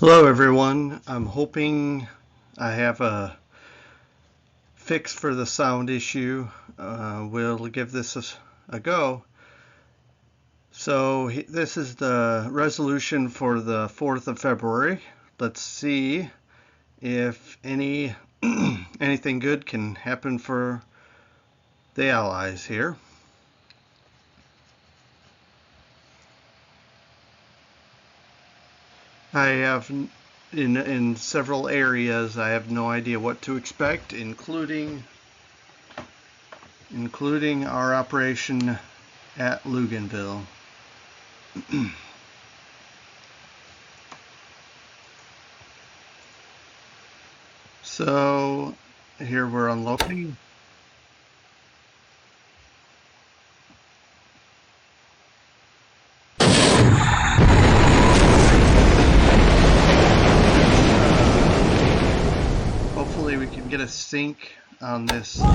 Hello everyone, I'm hoping I have a fix for the sound issue. We'll give this a go. So this is the resolution for the 4th of February. Let's see if anything good can happen for the Allies here. I have in several areas I have no idea what to expect, including our operation at Luganville. So here we're unloading. Hopefully we can get a sync on this. Okay,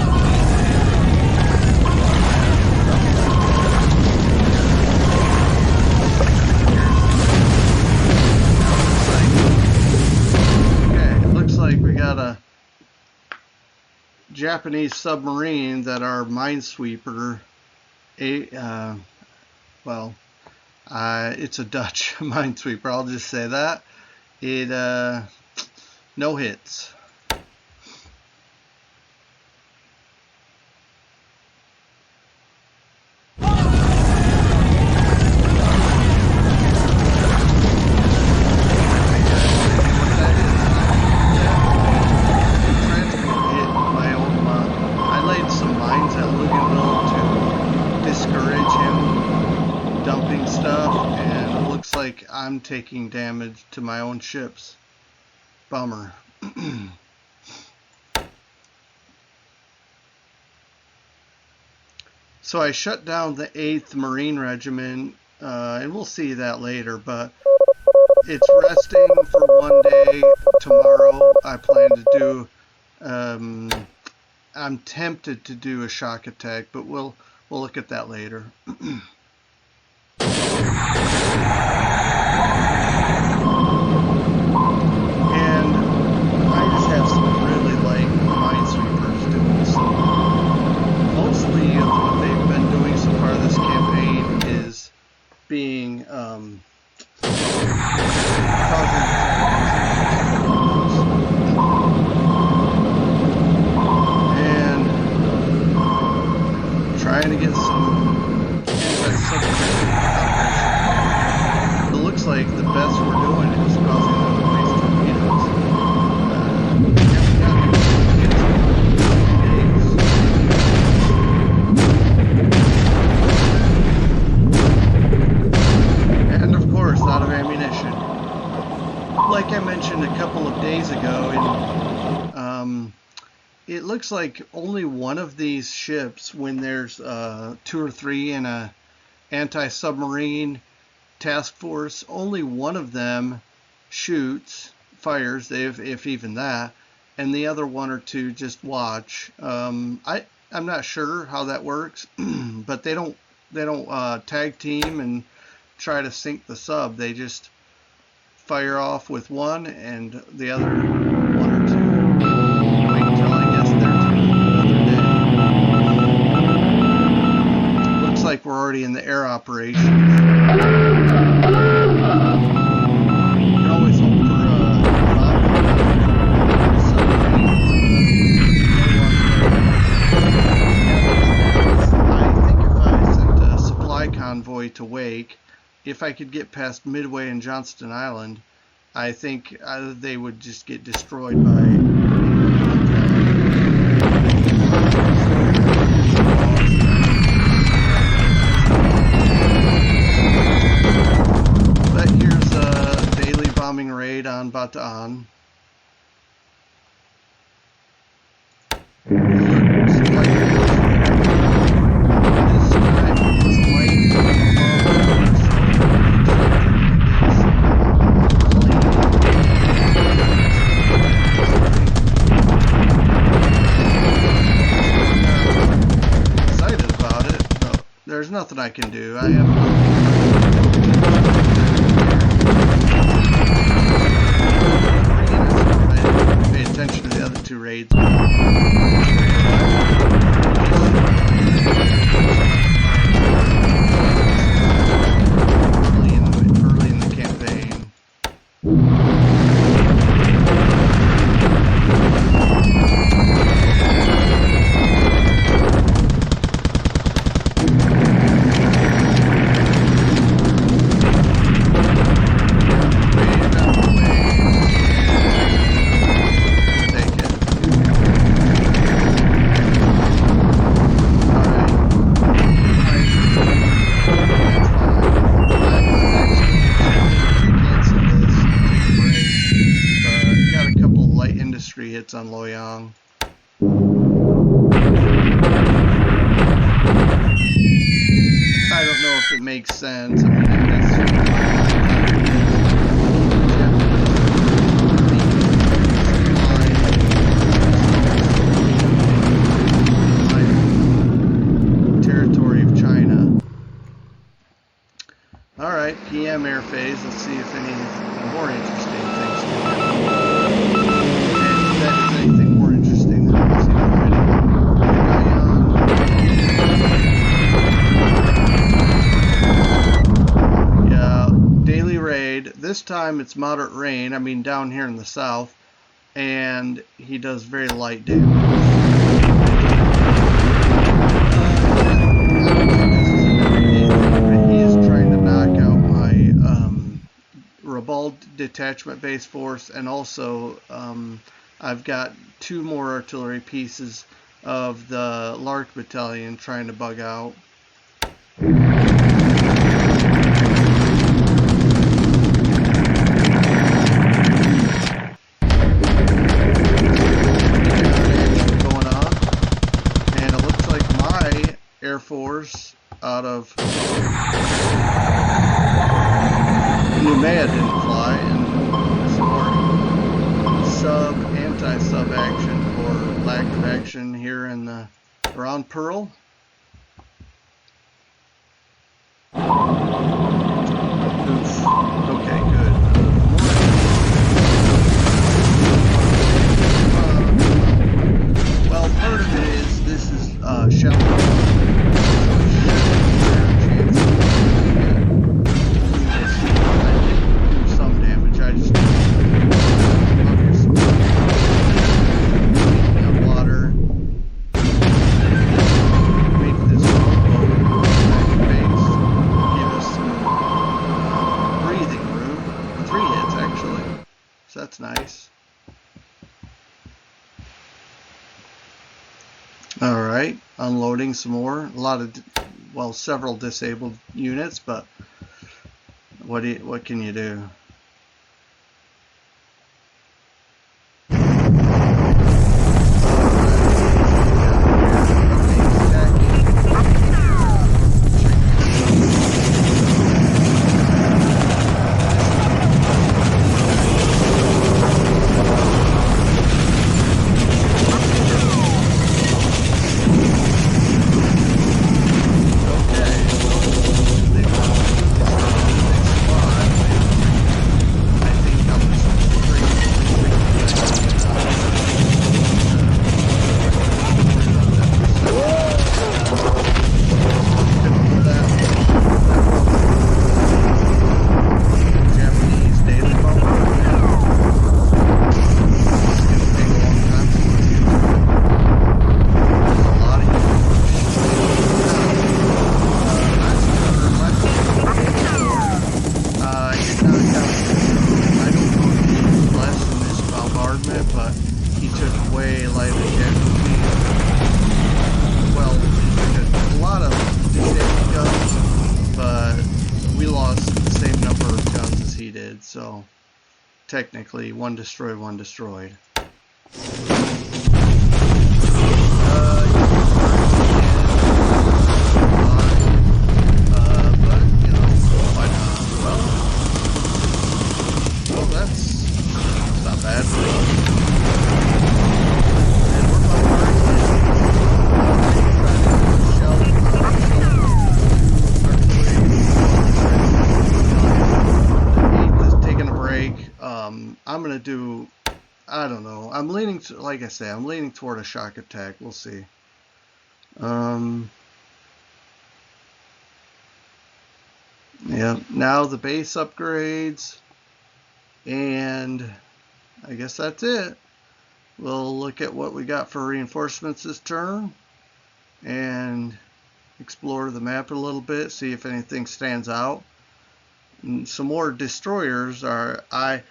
it looks like we got a Japanese submarine that our minesweeper, it's a Dutch minesweeper, I'll just say that. It, no hits. I'm taking damage to my own ships. Bummer. So I shut down the 8th Marine Regiment, and we'll see that later, but it's resting for one day. Tomorrow I plan to do, I'm tempted to do a shock attack, but we'll look at that later. Being and trying to get some anti-submarine operation. It looks like the best we're doing is causing them to waste torpedoes. Like I mentioned a couple of days ago, it looks like only one of these ships, when there's 2 or 3 in a anti-submarine task force, only one of them fires, if even that, and the other 1 or 2 just watch. I'm not sure how that works, but they don't tag team and try to sink the sub. They just fire off with one, and the other 1 or 2 wait until I guess their turn another day. Looks like we're already in the air operations. You can always hope for I think if I sent a supply convoy to Wake, if I could get past Midway and Johnston Island, I think they would just get destroyed by But here's a daily bombing raid on Bataan. There's nothing I can do. I have 3 hits on Loyang. I don't know if it makes sense. I mean, territory of China. All right, PM air phase. Let's see if any more interesting things come in. And if that is anything more interesting than I've seen already. Yeah, daily raid. This time it's moderate rain. I mean, down here in the south. And he does very light damage. He is trying to knock out my Rabaul detachment base force, and also I've got 2 more artillery pieces of the Lark Battalion trying to bug out. Air Force out of Numea didn't fly, and some more anti-sub action or lack of action here in the around Pearl. Oof. Okay, good. Well, part of it is this is shallow. That's nice. All right, unloading some more. A lot of, well, several disabled units, but what can you do? But he took way lighter casualties. Well, he took a lot of disabled guns, but we lost the same number of guns as he did, so technically 1 destroyed, 1 destroyed. But, you know, why not? Well, that's not bad for us. I'm gonna do, I don't know. I'm leaning to, like I say, I'm leaning toward a shock attack. We'll see. Yeah. Now the base upgrades, and I guess that's it. We'll look at what we got for reinforcements this turn, and explore the map a little bit, see if anything stands out. And some more destroyers are. I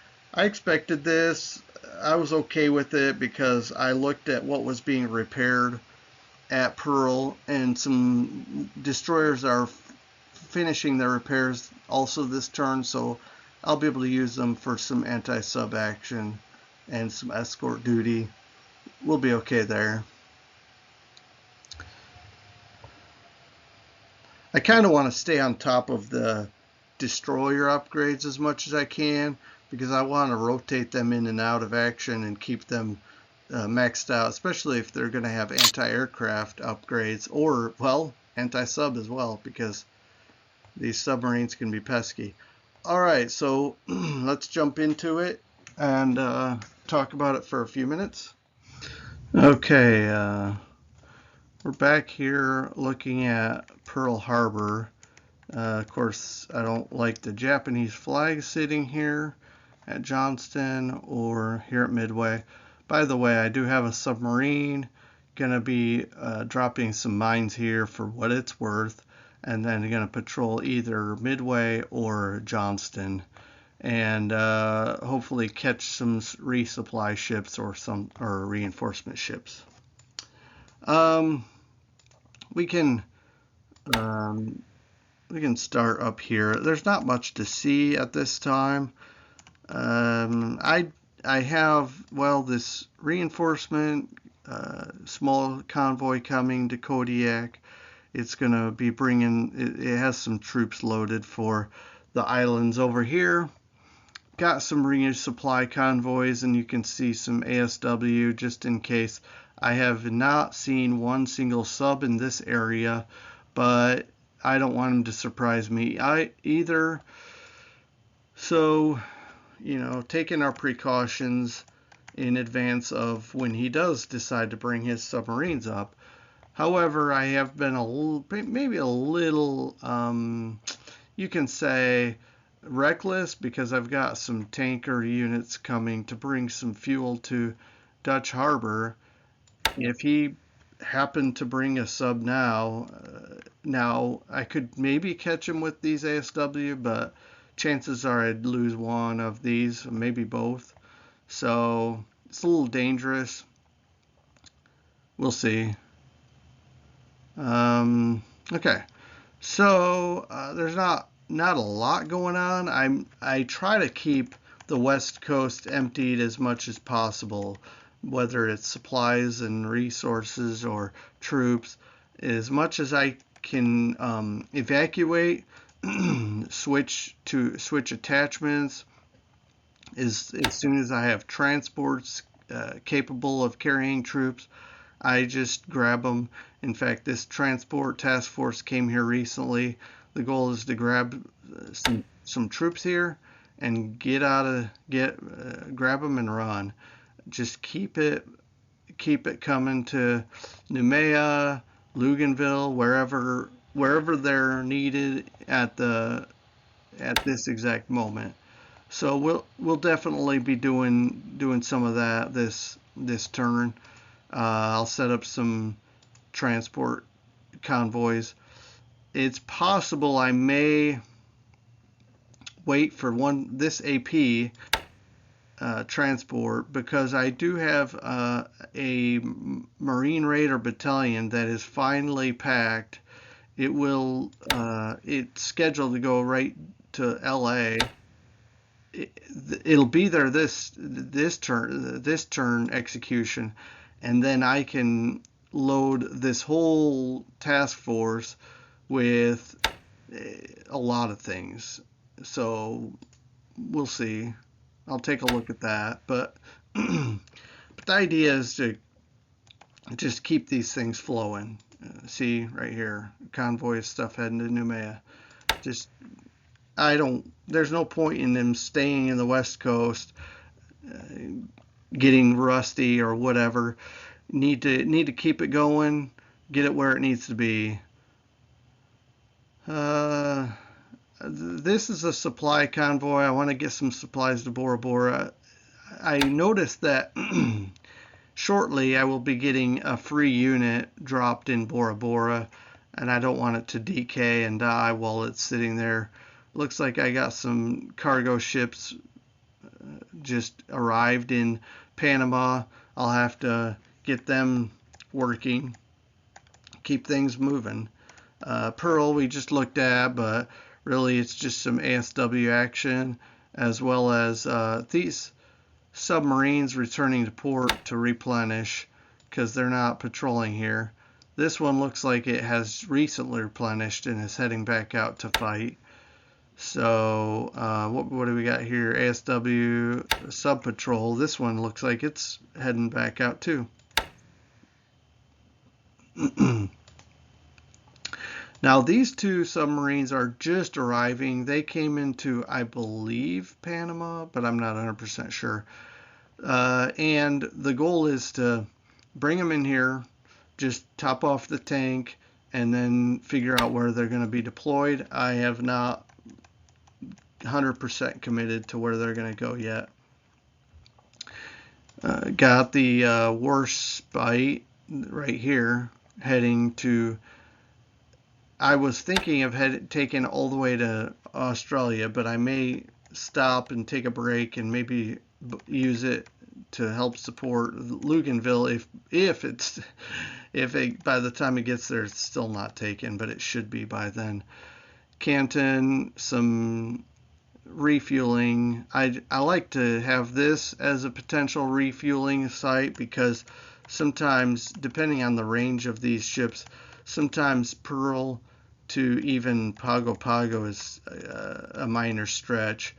expected this. I was okay with it because I looked at what was being repaired at Pearl, and some destroyers are finishing their repairs also this turn, so I'll be able to use them for some anti-sub action. and some escort duty. We'll be okay there. I kind of want to stay on top of the destroyer upgrades as much as I can, because I want to rotate them in and out of action and keep them maxed out, especially if they're going to have anti-aircraft upgrades, or, well, anti-sub as well, because these submarines can be pesky. All right, so let's jump into it and talk about it for a few minutes. Okay, we're back here looking at Pearl Harbor. Of course, I don't like the Japanese flag sitting here at Johnston or here at Midway. By the way, I do have a submarine. Gonna be dropping some mines here for what it's worth, and then gonna patrol either Midway or Johnston, and hopefully catch some resupply ships or reinforcement ships. We can start up here. There's not much to see at this time. I have, well, this reinforcement small convoy coming to Kodiak. It's going to be bringing, it has some troops loaded for the islands over here. Got some resupply convoys, and you can see some ASW just in case. I have not seen one single sub in this area, but I don't want him to surprise me either. So, you know, taking our precautions in advance of when he does decide to bring his submarines up. However, I have been maybe a little, you can say, reckless, because I've got some tanker units coming to bring some fuel to Dutch Harbor. If he happened to bring a sub now I could maybe catch him with these ASW, but chances are I'd lose one of these, maybe both. So it's a little dangerous. We'll see. Okay, so there's not a lot going on. I try to keep the West Coast emptied as much as possible, whether it's supplies and resources or troops. As much as I can evacuate, switch attachments. As soon as I have transports capable of carrying troops, I just grab them. In fact, this transport task force came here recently. The goal is to grab some troops here and grab them and run. Just keep it coming to Noumea, Luganville, wherever they're needed at this exact moment. So we'll definitely be doing some of that this turn. I'll set up some transport convoys. It's possible I may wait for this AP transport, because I do have a Marine Raider battalion that is finally packed. It's scheduled to go right to LA. It'll be there this turn execution, and then I can load this whole task force with a lot of things. So we'll see. I'll take a look at that, but the idea is to just keep these things flowing. See right here, convoy stuff heading to Noumea. There's no point in them staying in the West Coast, getting rusty or whatever. Need to keep it going, get it where it needs to be. This is a supply convoy. I want to get some supplies to Bora Bora. I noticed that shortly I will be getting a free unit dropped in Bora Bora, and I don't want it to decay and die while it's sitting there. Looks like I got some cargo ships just arrived in Panama. I'll have to get them working, keep things moving. Pearl we just looked at, but really it's just some ASW action, as well as these submarines returning to port to replenish because they're not patrolling here. This one looks like it has recently replenished and is heading back out to fight. So what do we got here? ASW sub patrol. This one looks like it's heading back out too. Now these two submarines are just arriving. They came into, I believe, Panama, but I'm not 100% sure. And the goal is to bring them in here, just top off the tank, and then figure out where they're going to be deployed. I have not 100% committed to where they're going to go yet. Got the Warspite right here heading to, I was thinking of taking all the way to Australia, but I may stop and take a break and maybe use it to help support Luganville if by the time it gets there it's still not taken, but it should be by then. Canton, some refueling. I like to have this as a potential refueling site because sometimes, depending on the range of these ships, sometimes Pearl to even Pago Pago is a minor stretch.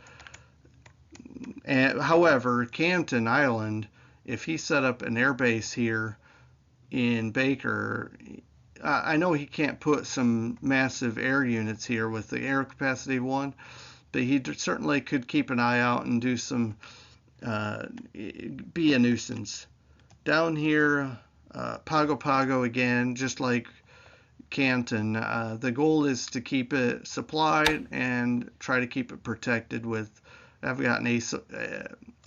And, however, Canton Island, if he set up an airbase here in Baker, I know he can't put some massive air units here with the air capacity of 1, but he certainly could keep an eye out and do some, be a nuisance. Down here, Pago Pago again, just like Canton. The goal is to keep it supplied and try to keep it protected with, I've got an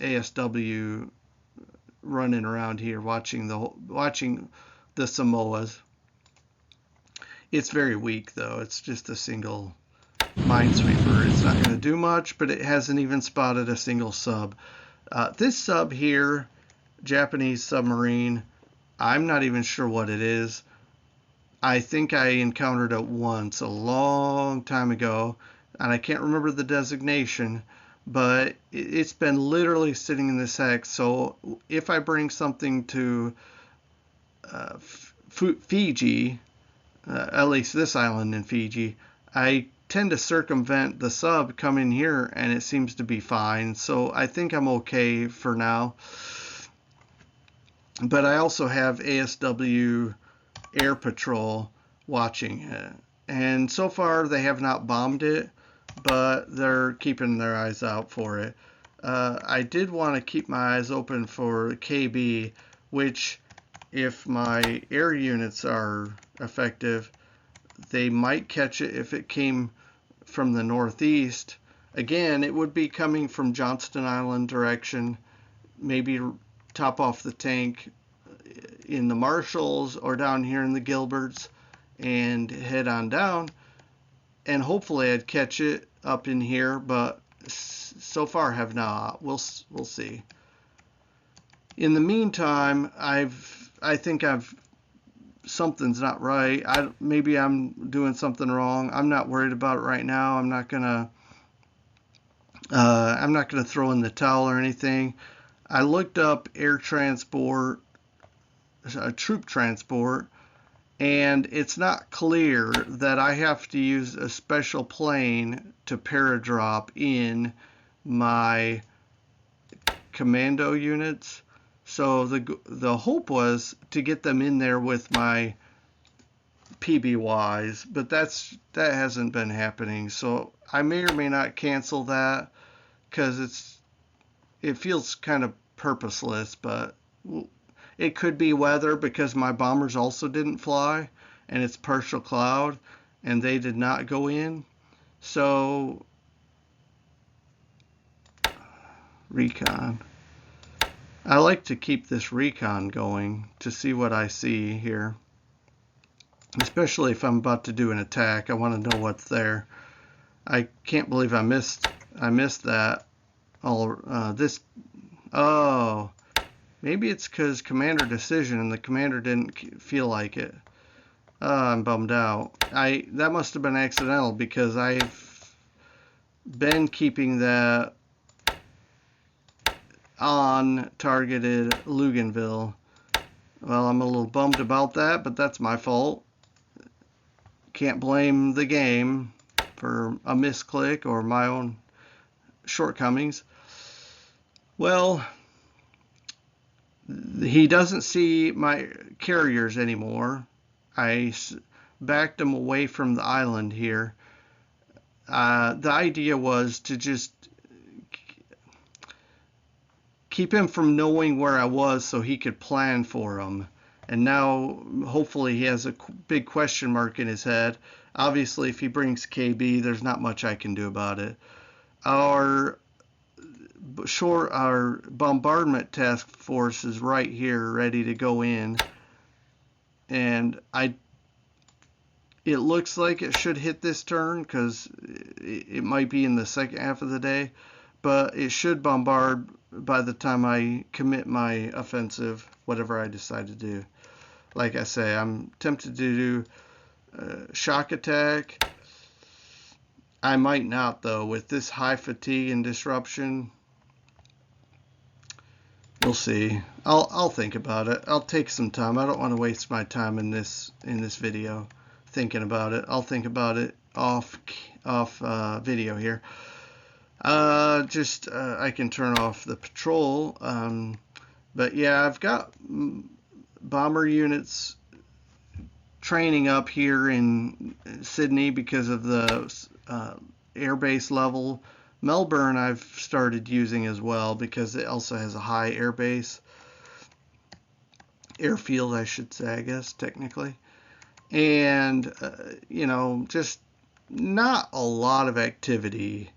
ASW running around here watching the Samoas. It's very weak though. It's just a single minesweeper. It's not going to do much, but it hasn't even spotted a single sub. This sub here, Japanese submarine, I'm not even sure what it is. I think I encountered it once a long time ago, and I can't remember the designation, but it's been literally sitting in this hex. So if I bring something to Fiji, at least this island in Fiji, I tend to circumvent the sub, come in here, and it seems to be fine. So I think I'm okay for now. But I also have ASW Air Patrol watching it. And so far they have not bombed it, but they're keeping their eyes out for it. I did want to keep my eyes open for KB, which if my air units are effective, they might catch it if it came from the northeast. Again, it would be coming from Johnston Island direction, maybe top off the tank in the Marshalls or down here in the Gilberts and head on down, and hopefully I'd catch it up in here, but so far have not. We'll see. In the meantime, I think something's not right. Maybe I'm doing something wrong. I'm not worried about it right now. I'm not gonna throw in the towel or anything. I looked up air transport, troop transport, and it's not clear that I have to use a special plane to paradrop in my commando units. So the hope was to get them in there with my PBYs, but that hasn't been happening. So I may or may not cancel that because it feels kind of purposeless, but it could be weather because my bombers also didn't fly and it's partial cloud and they did not go in. So recon. I like to keep this recon going to see what I see here, especially if I'm about to do an attack. I want to know what's there. I can't believe I missed that. Oh, maybe it's because commander decision and the commander didn't feel like it. I'm bummed out. That must have been accidental because I've been keeping that on targeted Luganville. Well, I'm a little bummed about that, but that's my fault. Can't blame the game for a misclick or my own shortcomings. Well, he doesn't see my carriers anymore. I backed him away from the island here. The idea was to just keep him from knowing where I was so he could plan for him. And now, hopefully, he has a big question mark in his head. Obviously, if he brings KB, there's not much I can do about it. Our bombardment task force is right here, ready to go in. And it looks like it should hit this turn because it might be in the second half of the day, but it should bombard by the time I commit my offensive, whatever I decide to do. Like I say, I'm tempted to do shock attack. I might not, though, with this high fatigue and disruption. We'll see. I'll think about it. I'll take some time. I don't want to waste my time in this video thinking about it. I'll think about it off video here. I can turn off the patrol. But yeah, I've got bomber units training up here in Sydney because of the airbase level. Melbourne I've started using as well because it also has a high airbase. Airfield, I should say, I guess, technically. And, just not a lot of activity.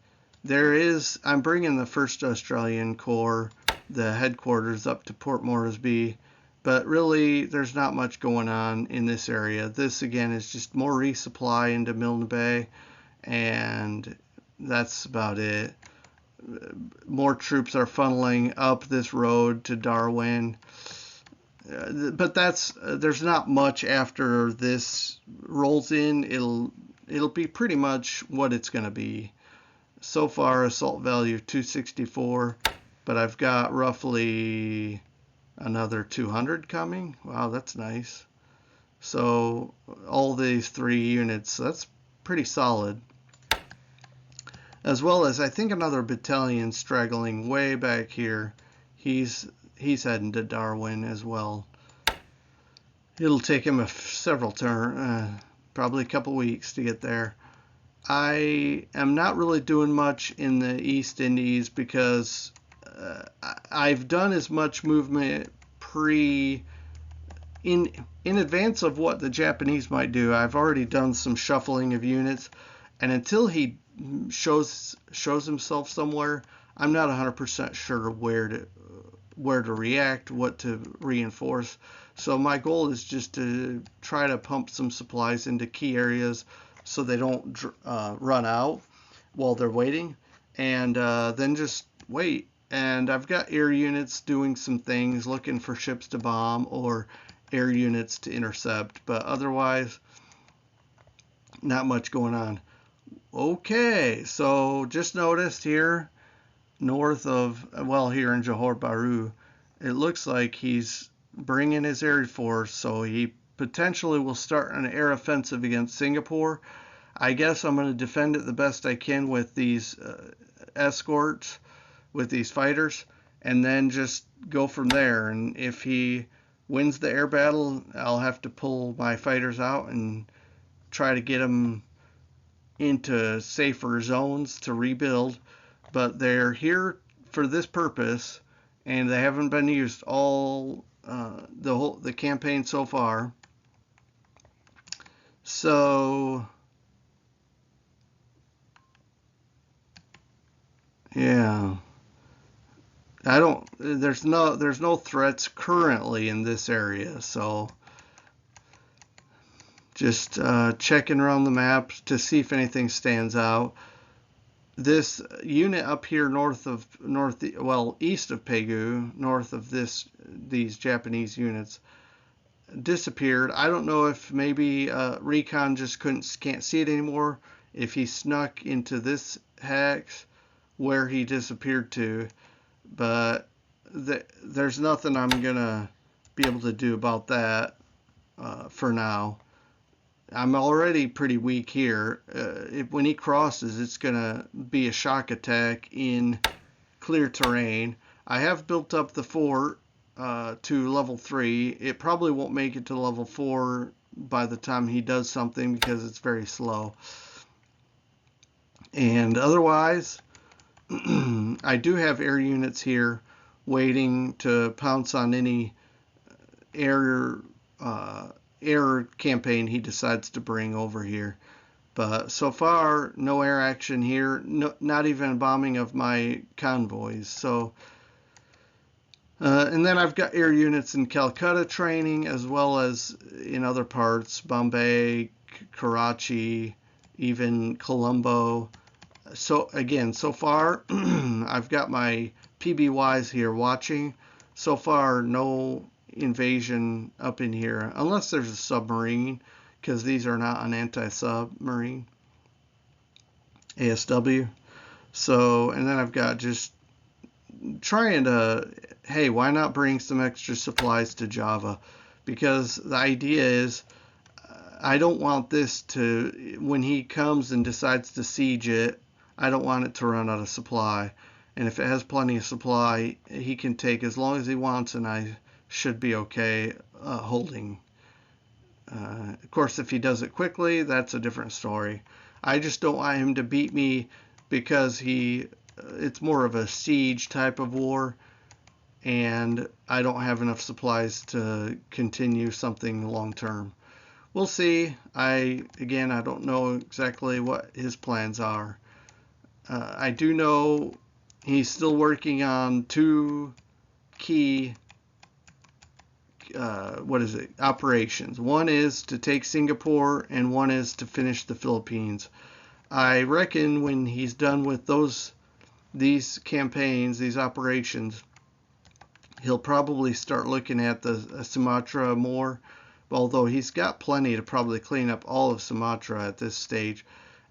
I'm bringing the 1st Australian Corps, the headquarters, up to Port Moresby, but really there's not much going on in this area. This, again, is just more resupply into Milne Bay, and that's about it. More troops are funneling up this road to Darwin, but there's not much after this rolls in. It'll be pretty much what it's going to be. So far, assault value 264, but I've got roughly another 200 coming. Wow, that's nice. So all these 3 units, that's pretty solid. As well as I think another battalion straggling way back here. He's heading to Darwin as well. It'll take him several turns, probably a couple weeks to get there. I am not really doing much in the East Indies because I've done as much movement in advance of what the Japanese might do. I've already done some shuffling of units, and until he shows himself somewhere, I'm not 100% sure where to react, what to reinforce. So my goal is just to try to pump some supplies into key areas so they don't run out while they're waiting, and then just wait. And I've got air units doing some things, looking for ships to bomb or air units to intercept, but otherwise not much going on. Okay, so just noticed here north of, here in Johor Bahru, it looks like he's bringing his air force, so he potentially will start an air offensive against Singapore. I guess I'm going to defend it the best I can with these escorts, with these fighters, and then just go from there. And if he wins the air battle, I'll have to pull my fighters out and try to get them into safer zones to rebuild. But they're here for this purpose, and they haven't been used all the campaign so far. So yeah, there's no threats currently in this area, so just checking around the map to see if anything stands out. This unit up here east of Pegu, north of these Japanese units, disappeared. I don't know if maybe recon just can't see it anymore, if he snuck into this hex where he disappeared to, but there's nothing I'm gonna be able to do about that for now. I'm already pretty weak here. When he crosses, it's gonna be a shock attack in clear terrain. I have built up the fort to level 3. It probably won't make it to level 4 by the time he does something because it's very slow. And otherwise, I do have air units here waiting to pounce on any air campaign he decides to bring over here. But so far, no air action here, not even bombing of my convoys. So, and then I've got air units in Calcutta training, as well as in other parts, Bombay, Karachi, even Colombo. So again, so far, I've got my PBYs here watching. So far, no invasion up in here, unless there's a submarine, because these are not an anti-submarine ASW. So, and then I've got just trying to, hey, why not bring some extra supplies to Java? Because the idea is, I don't want this to, when he comes and decides to siege it, I don't want it to run out of supply. And if it has plenty of supply, he can take as long as he wants, and I should be okay holding. Of course, if he does it quickly, that's a different story. I just don't want him to beat me because it's more of a siege type of war, and I don't have enough supplies to continue something long term. We'll see. I don't know exactly what his plans are. I do know he's still working on 2 key operations. One is to take Singapore, and one is to finish the Philippines. I reckon when he's done with these campaigns, these operations, he'll probably start looking at the Sumatra more, although he's got plenty to probably clean up all of Sumatra at this stage,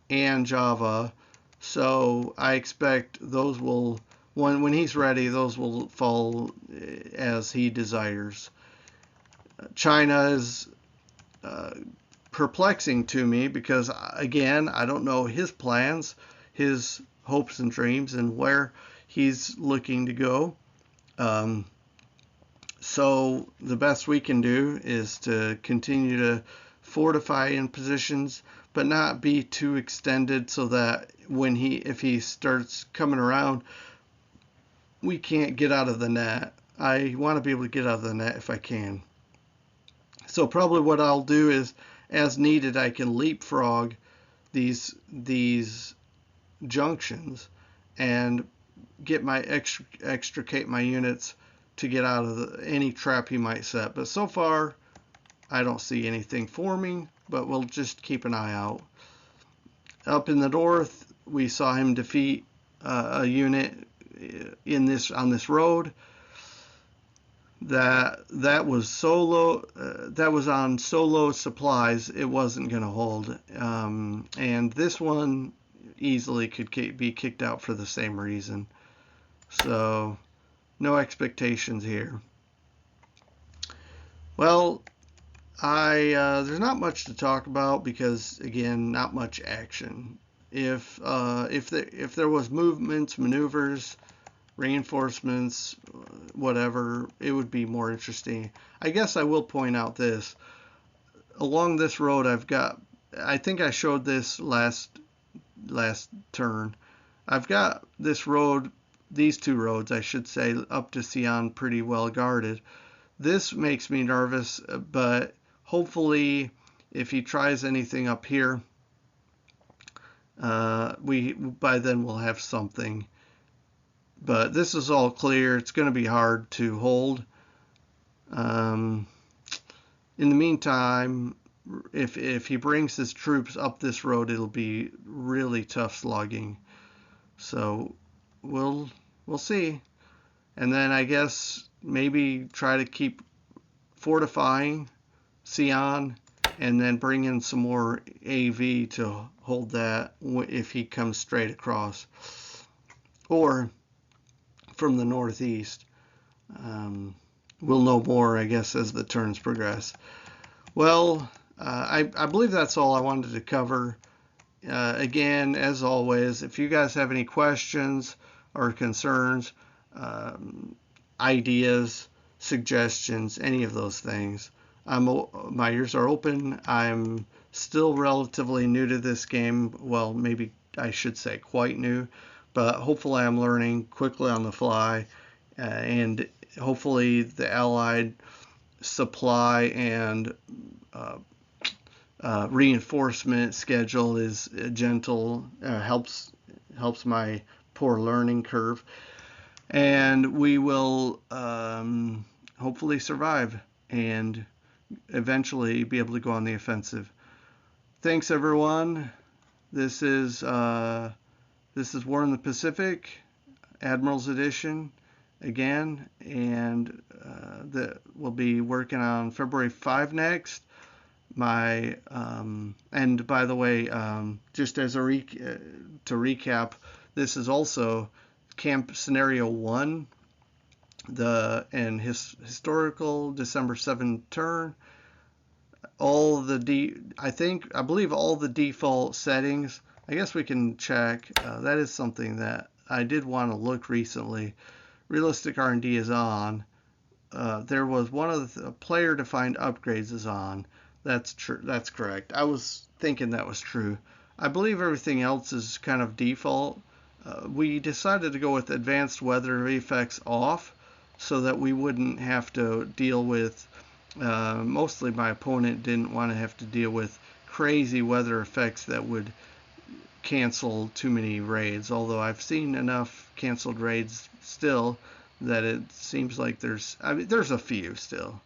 and Java. So I expect those will, when he's ready, those will fall as he desires. China is perplexing to me because, again, I don't know his plans, his hopes and dreams, and where he's looking to go. So the best we can do is to continue to fortify in positions, but not be too extended so that if he starts coming around, we can't get out of the net. I want to be able to get out of the net if I can. So probably what I'll do is, as needed, I can leapfrog these junctions and get extricate my units to get out of any trap he might set. But so far, I don't see anything forming, but we'll just keep an eye out. Up in the north, we saw him defeat a unit on this road. That was solo. That was on solo supplies. It wasn't going to hold. And this one easily could be kicked out for the same reason. So no expectations here. Well, there's not much to talk about because, again, not much action. If there was movements, maneuvers, reinforcements, whatever, it would be more interesting. I guess I will point out this. Along this road, I think I showed this last turn. I've got this road, these 2 roads, I should say, up to Xi'an pretty well guarded. This makes me nervous, but hopefully if he tries anything up here, by then we'll have something. But this is all clear. It's going to be hard to hold. In the meantime, if he brings his troops up this road, it'll be really tough slugging. So we'll see. And then I guess maybe try to keep fortifying Xi'an, and then bring in some more AV to hold that if he comes straight across, or from the northeast. we'll know more, I guess, as the turns progress. Well, I believe that's all I wanted to cover. Again, as always, if you guys have any questions or concerns, ideas, suggestions, any of those things, my ears are open. I'm still relatively new to this game. Well, maybe I should say quite new, but hopefully I'm learning quickly on the fly, and hopefully the Allied supply and reinforcement schedule is gentle, helps my poor learning curve, and we will hopefully survive and eventually be able to go on the offensive. Thanks, everyone. This is War in the Pacific, Admiral's Edition again, and we'll be working on February 5 next. And by the way, just as to recap, this is also Camp Scenario 1, historical December 7 turn. I believe all the default settings. I guess we can check. That is something that I did want to look recently. Realistic R&D is on. There was one of the player-defined upgrades is on. That's true. That's correct. I was thinking that was true. I believe everything else is kind of default. We decided to go with advanced weather effects off so that we wouldn't have to deal with, mostly my opponent didn't want to have to deal with crazy weather effects that would cancel too many raids, although I've seen enough canceled raids still that it seems like there's a few still.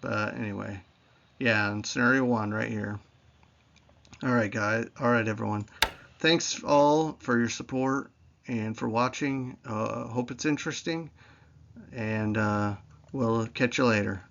But anyway, yeah, in Scenario 1 right here. Alright guys, alright everyone. Thanks all for your support and for watching. Hope it's interesting, and we'll catch you later.